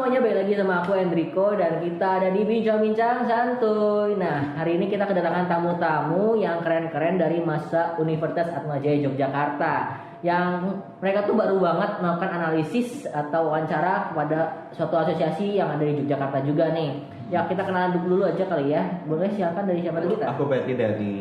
semuanya, balik lagi sama aku Enrico dan kita ada di Bincang-Bincang Santuy. Nah, hari ini kita kedatangan tamu-tamu yang keren-keren dari masa Universitas Atmajaya Yogyakarta. Yang mereka tuh baru banget melakukan analisis atau wawancara kepada suatu asosiasi yang ada di Yogyakarta juga nih. Ya, kita kenalan dulu aja kali ya. Boleh silakan dari siapa dulu kita? Aku Berarti dari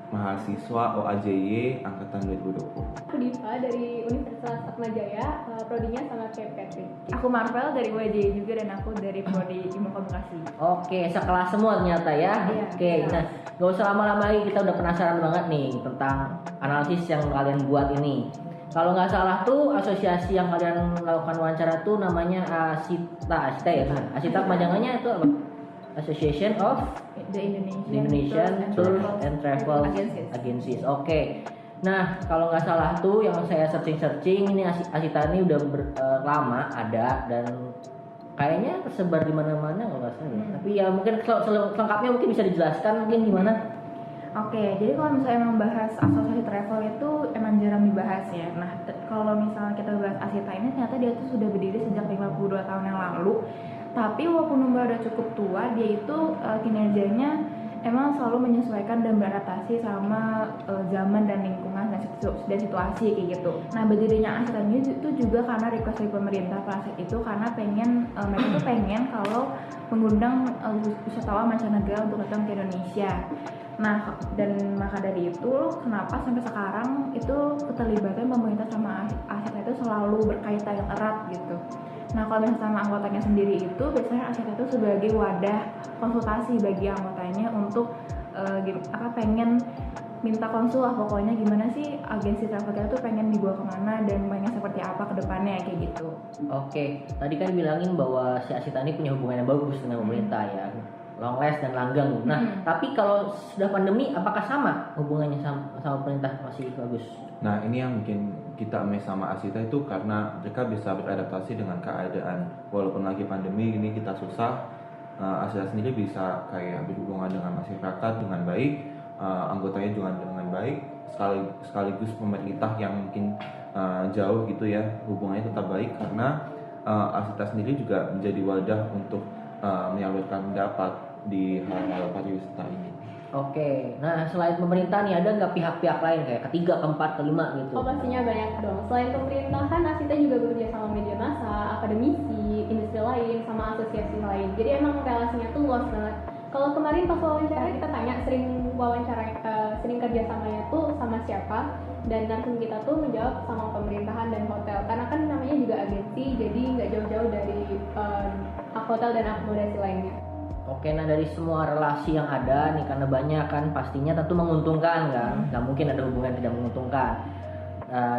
mahasiswa OAJY angkatan 2020. Aku Diva dari Universitas Atmajaya, prodinya sama kayak Patrick. Aku Marvel dari UAJ juga dan aku dari prodi Ilmu Komunikasi. Oke, sekelas semua ternyata ya. Iya, Oke, iya. nah gak usah lama-lama lagi, kita udah penasaran banget nih tentang analisis yang kalian buat ini. Kalau nggak salah tuh asosiasi yang kalian lakukan wawancara tuh namanya Asita ya. Asita kepanjangannya itu apa? Association of The Indonesian Tour and Travel Agencies. Agencies. Oke. Nah, kalau nggak salah tuh yang saya searching ini Asita ini udah lama ada dan kayaknya tersebar di mana-mana kalau nggak salah. Tapi ya mungkin selengkapnya mungkin bisa dijelaskan mungkin gimana? Oke, jadi kalau misalnya membahas asosiasi travel itu emang jarang dibahas ya. Nah, kalau misalnya kita bahas Asita ini ternyata dia tuh sudah berdiri sejak 52 tahun yang lalu. Tapi walaupun umur udah cukup tua, dia itu kinerjanya emang selalu menyesuaikan dan beradaptasi sama zaman dan lingkungan dan situasi kayak gitu. Nah, berdirinya Asita ini itu juga karena request dari pemerintah pada saat itu karena mereka tuh pengen kalau mengundang wisatawan mancanegara untuk datang ke Indonesia. Nah, dan maka dari itu kenapa sampai sekarang itu keterlibatan pemerintah sama Asita itu selalu berkaitan yang erat gitu. Nah, kalau misalnya sama anggotanya sendiri itu biasanya Asita itu sebagai wadah konsultasi bagi anggotanya untuk pengen minta konsul lah pokoknya gimana sih agensi travel kita tuh pengen dibawa kemana dan pengen seperti apa ke depannya kayak gitu. Oke, tadi kan bilangin bahwa si Asita ini punya hubungan yang bagus dengan pemerintah ya, long last dan langgeng. Nah, tapi kalau sudah pandemi, apakah sama hubungannya sama pemerintah masih bagus? Nah, ini yang bikin kita amazed sama Asita itu karena mereka bisa beradaptasi dengan keadaan. Walaupun lagi pandemi ini kita susah, Asita sendiri bisa kayak berhubungan dengan masyarakat dengan baik, anggotanya juga dengan baik, sekaligus pemerintah yang mungkin jauh gitu ya, hubungannya tetap baik karena Asita sendiri juga menjadi wadah untuk menyalurkan pendapat di hal-hal pariwisata ini. Oke, nah selain pemerintah nih ada nggak pihak-pihak lain kayak ketiga, keempat, kelima gitu? Oh, pastinya banyak dong. Selain pemerintahan, Asita juga bekerja sama media massa, akademisi, industri lain, sama asosiasi lain. Jadi emang relasinya tuh luas banget. Kalau kemarin pas wawancara kita tanya sering kerja samanya tuh sama siapa, dan langsung kita tuh menjawab sama pemerintahan dan hotel. Karena kan namanya juga agensi, jadi nggak jauh-jauh dari hotel dan akomodasi lainnya. Oke, nah dari semua relasi yang ada nih karena banyak kan pastinya tentu menguntungkan kan, nggak mungkin ada hubungan yang tidak menguntungkan.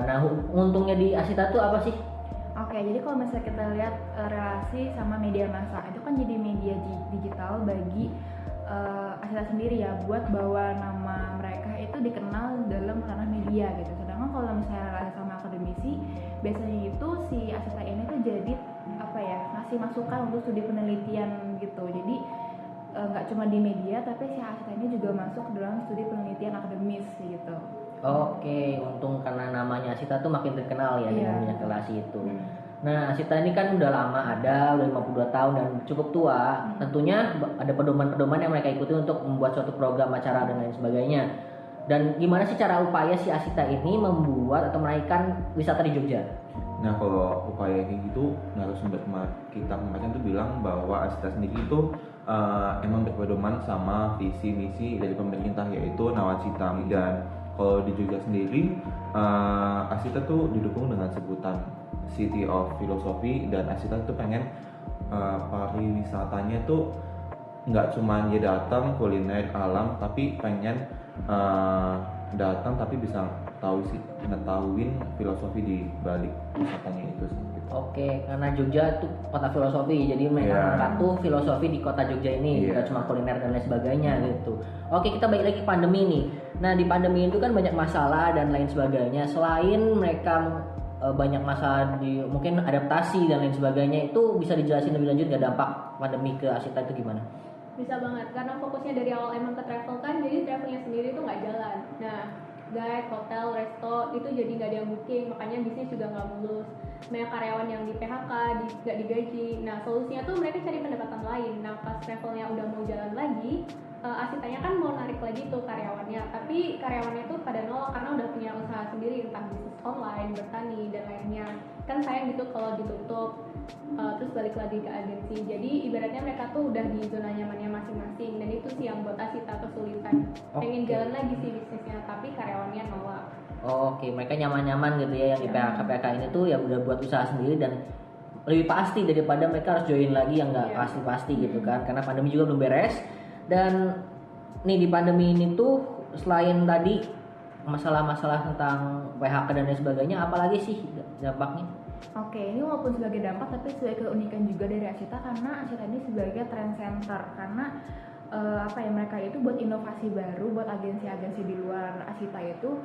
Nah, untungnya di Asita tuh apa sih? Oke, jadi kalau misalnya kita lihat relasi sama media massa itu kan jadi media digital bagi Asita sendiri ya, buat bahwa nama mereka itu dikenal dalam ranah media gitu. Sedangkan kalau misalnya relasi sama akademisi, biasanya itu si Asita ini tuh jadi ngasih masukan untuk studi penelitian gitu. Jadi nggak cuma di media, tapi si Asita ini juga masuk ke dalam studi penelitian akademis gitu. Oke, untung karena namanya Asita tuh makin terkenal ya dengan banyak relasi itu. Nah, Asita ini kan udah lama ada, udah 52 tahun dan cukup tua. Tentunya ada pedoman-pedoman yang mereka ikuti untuk membuat suatu program acara dan lain sebagainya. Dan gimana sih cara upaya si Asita ini membuat atau menaikkan wisata di Jogja? Nah, kalau upaya kayak gitu, narasumber kita kemarin tuh bilang bahwa Asita sendiri itu emang berpedoman sama visi misi dari pemerintah yaitu Nawacita. Dan kalau di Jogja sendiri, Asita tuh didukung dengan sebutan City of Philosophy, dan Asita tuh pengen pariwisatanya tuh nggak cuma dia datang kuliner alam, tapi pengen datang tapi bisa ngetahuin filosofi di balik wisatanya itu sih. Oke, karena Jogja tuh kota filosofi, jadi mereka angkat tuh filosofi di kota Jogja ini, tidak cuma kuliner dan lain sebagainya gitu. Oke, kita balik lagi ke pandemi nih. Nah, di pandemi itu kan banyak masalah dan lain sebagainya. Selain mereka banyak masalah di mungkin adaptasi dan lain sebagainya, itu bisa dijelasin lebih lanjut nggak dampak pandemi ke Asita itu gimana? Bisa banget, karena fokusnya dari awal emang ke travel kan, jadi travelnya sendiri tuh nggak jalan. Nah, guide, hotel, resto itu jadi nggak ada yang booking, makanya bisnis juga nggak mulus. banyak karyawan yang di PHK, nggak digaji. Nah solusinya tuh mereka cari pendapatan lain. Nah pas travelnya udah mau jalan lagi, Asitanya kan mau narik lagi tuh karyawannya, tapi karyawannya tuh pada nolak karena udah punya usaha sendiri, entah bisnis online, bertani dan lainnya. Kan sayang gitu kalau ditutup, terus balik lagi ke agensi. Jadi ibaratnya mereka tuh udah di zona nyamannya masing-masing, dan itu sih yang buat Asita kesulitan. Pengen jalan lagi sih bisnisnya, tapi karyawannya nolak. Oke, mereka nyaman-nyaman gitu ya yang di PHK ini tuh ya udah buat usaha sendiri dan lebih pasti daripada mereka harus join lagi yang nggak pasti-pasti gitu kan, karena pandemi juga belum beres. Dan nih di pandemi ini tuh selain tadi masalah-masalah tentang PHK dan lain sebagainya, apalagi sih dampaknya? Oke, ini walaupun sebagai dampak tapi sebagai keunikan juga dari Asita, karena Asita ini sebagai trend center, karena mereka itu buat inovasi baru buat agensi-agensi di luar Asita itu,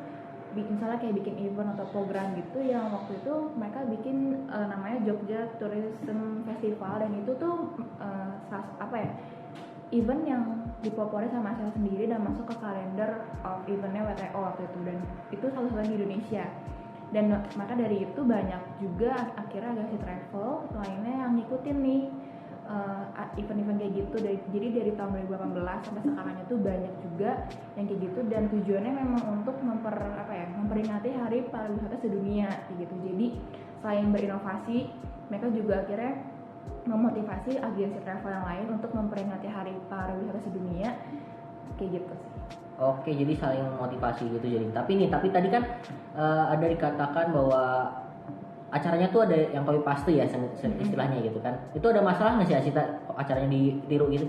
misalnya kayak bikin event atau program gitu, yang waktu itu mereka bikin namanya Jogja Tourism Festival, dan itu tuh event yang dipopuler sama Asita sendiri dan masuk ke kalender of eventnya WTO waktu itu, dan itu satu-satunya di Indonesia. Dan maka dari itu banyak juga akhirnya agensi travel lainnya yang ngikutin nih event-event kayak gitu. Jadi dari tahun 2018 sampai sekarang itu banyak juga yang kayak gitu, dan tujuannya memang untuk memperingati Hari Pariwisata Sedunia gitu. Jadi selain berinovasi, mereka juga akhirnya memotivasi agensi travel yang lain untuk memperingati Hari Pariwisata Sedunia kayak gitu sih. Oke, jadi saling motivasi gitu. Jadi tapi tadi kan ada dikatakan bahwa acaranya tuh ada yang copy paste ya istilahnya gitu kan. Itu ada masalah nggak sih Asita acaranya ditiru gitu?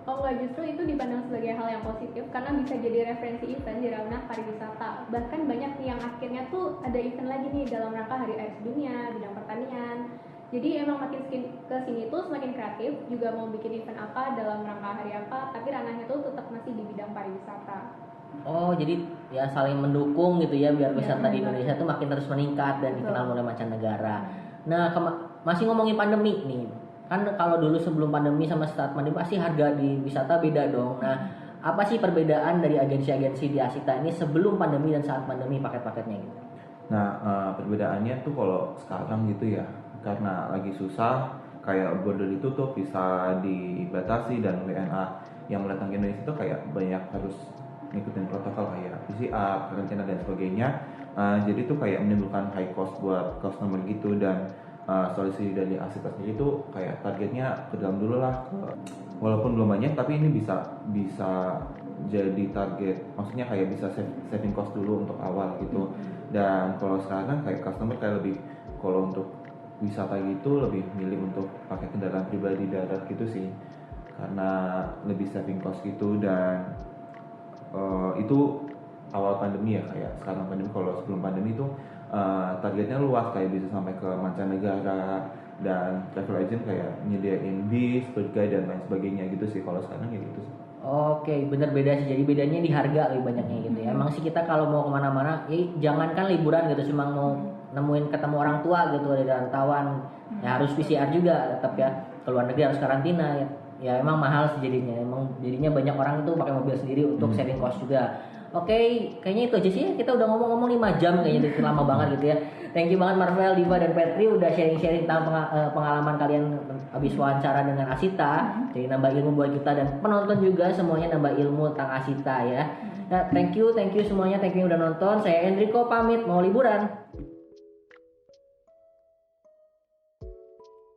Oh enggak, justru itu dipandang sebagai hal yang positif karena bisa jadi referensi event di ranah pariwisata. Bahkan banyak nih yang akhirnya tuh ada event lagi nih dalam rangka Hari Air Sedunia, bidang pertanian. Jadi emang makin kesini tuh semakin kreatif, juga mau bikin event apa dalam rangka hari apa, tapi ranahnya tuh tetap masih di bidang pariwisata. Oh, jadi ya saling mendukung gitu ya biar wisata di Indonesia tuh makin terus meningkat dan dikenal oleh mancanegara. Nah, masih ngomongin pandemi nih. Kan kalau dulu sebelum pandemi sama saat pandemi pasti harga di wisata beda dong. Nah, apa sih perbedaan dari agensi-agensi di Asita ini sebelum pandemi dan saat pandemi paket-paketnya gitu? Nah, perbedaannya tuh kalau sekarang gitu ya, karena lagi susah, kayak border ditutup, bisa dibatasi, dan WNA yang datang ke Indonesia itu kayak banyak harus ngikutin protokol kayak PCR, karantina dan sebagainya. Jadi tuh kayak menimbulkan high cost buat customer gitu, dan solusi dari Asita sendiri itu kayak targetnya ke dalam dulu lah, walaupun belum banyak tapi ini bisa jadi target, maksudnya kayak bisa saving cost dulu untuk awal gitu. Dan kalau sekarang kayak customer kayak lebih, kalau untuk wisata gitu lebih milih untuk pakai kendaraan pribadi darat gitu sih, karena lebih saving cost gitu. Dan itu awal pandemi ya, kayak sekarang pandemi. Kalau sebelum pandemi itu targetnya luas, kayak bisa sampai ke mancanegara, dan travel agent kayak nyediain bis, tour guide dan lain sebagainya gitu sih. Kalau sekarang ya gitu sih. Oke, bener beda sih. Jadi bedanya di harga lebih banyaknya gitu ya. Emang sih kita kalau mau kemana-mana, ya jangankan liburan gitu, cuma mau nemuin ketemu orang tua gitu dari rantauan, ya harus PCR juga tetap ya. Ke luar negeri harus karantina ya. Ya emang mahal sih jadinya. Emang jadinya banyak orang tuh pakai mobil sendiri untuk saving cost juga. Oke, kayaknya itu aja sih. Kita udah ngomong-ngomong 5 jam kayaknya, itu lama banget gitu ya. Thank you banget Marvel, Diva, dan Petri udah sharing-sharing tentang pengalaman kalian habis wawancara dengan Asita. Jadi nambah ilmu buat kita dan penonton juga, semuanya nambah ilmu tentang Asita ya. Nah, thank you semuanya, thank you udah nonton. Saya Enrico pamit mau liburan.